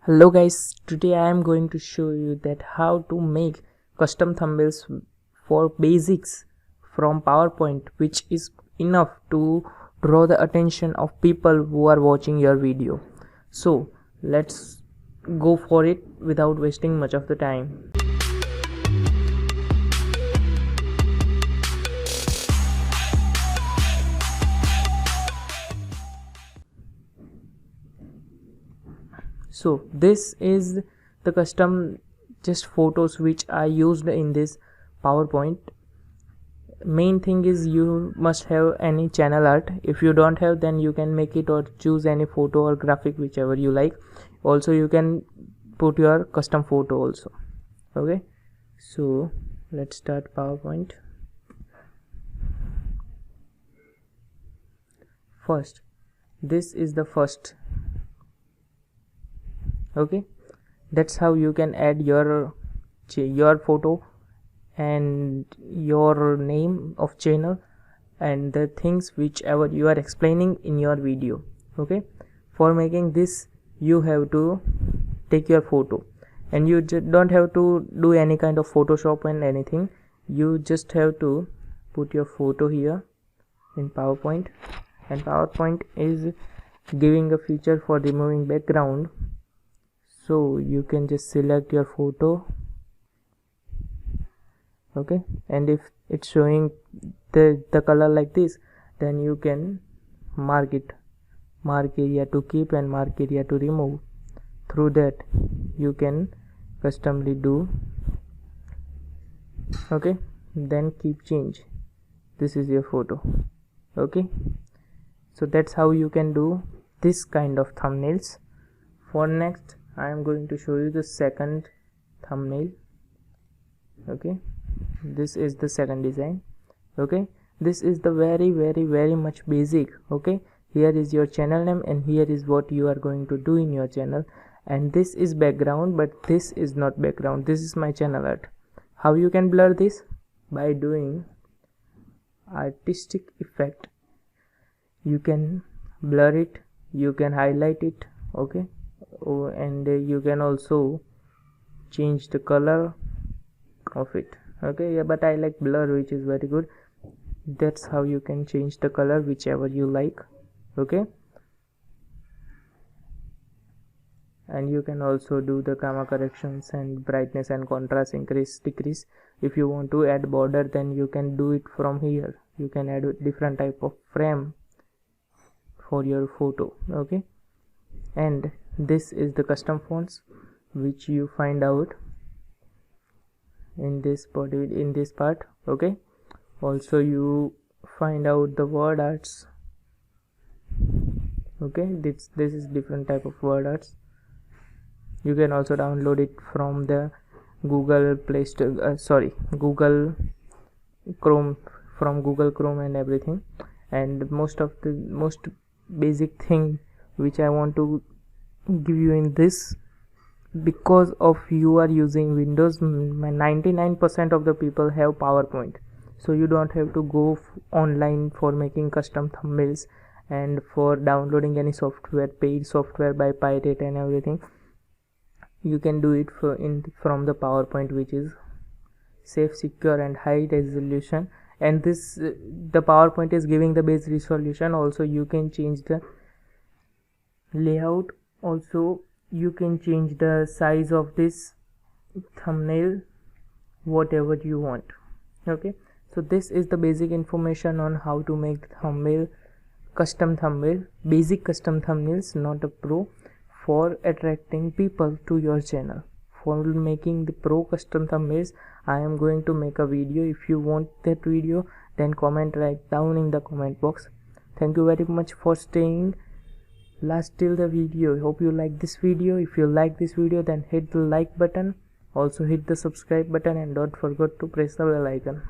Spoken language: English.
Hello guys, today I am going to show you that how to make custom thumbnails for basics from PowerPoint, which is enough to draw the attention of people who are watching your video. So let's go for it without wasting much of the time. So this is the custom just photos which I used in this PowerPoint. Main thing is you must have any channel art. If you don't have, then you can make it or choose any photo or graphic whichever you like. Also you can put your custom photo also. Okay, so let's start PowerPoint. First, this is the first. Okay, that's how you can add your photo and your name of channel and the things whichever you are explaining in your video. Okay, for making this you have to take your photo, and you don't have to do any kind of Photoshop and anything. You just have to put your photo here in PowerPoint, and PowerPoint is giving a feature for removing background. So you can just select your photo. Okay, and if it's showing the color like this, then you can mark area to keep and mark area to remove. Through that you can customly do. Okay, then keep change. This is your photo. Okay, so that's how you can do this kind of thumbnails. For next, I am going to show you the second thumbnail. Okay, this is the second design. Okay, this is the very much basic. Okay, here is your channel name and here is what you are going to do in your channel, and this is background, but this is not background. This is my channel art. How you can blur this? By doing artistic effect. You can blur it, you can highlight it. Okay, and you can also change the color of it. Okay, yeah, but I like blur, which is very good. That's how you can change the color whichever you like. Okay, and you can also do the gamma corrections and brightness and contrast, increase, decrease. If you want to add border, then you can do it from here. You can add different type of frame for your photo. Okay, and this is the custom fonts which you find out in this part. Okay, also you find out the word arts. Okay, this is different type of word arts. You can also download it from the Google Play Store, Google Chrome, from Google Chrome and everything. And most basic thing which I want to give you in this, because of you are using Windows, 99% of the people have PowerPoint, so you don't have to go online for making custom thumbnails and for downloading any software, paid software by pirate and everything. You can do it from the PowerPoint, which is safe, secure and high resolution. And this the PowerPoint is giving the base resolution. Also you can change the layout. Also you can change the size of this thumbnail whatever you want. Okay, so this is the basic information on how to make custom thumbnail, basic custom thumbnails, not a pro, for attracting people to your channel. For making the pro custom thumbnails, I am going to make a video. If you want that video, then comment right down in the comment box. Thank you very much for staying last till the video. Hope you like this video. If you like this video, then hit the like button, also hit the subscribe button, and don't forget to press the bell icon.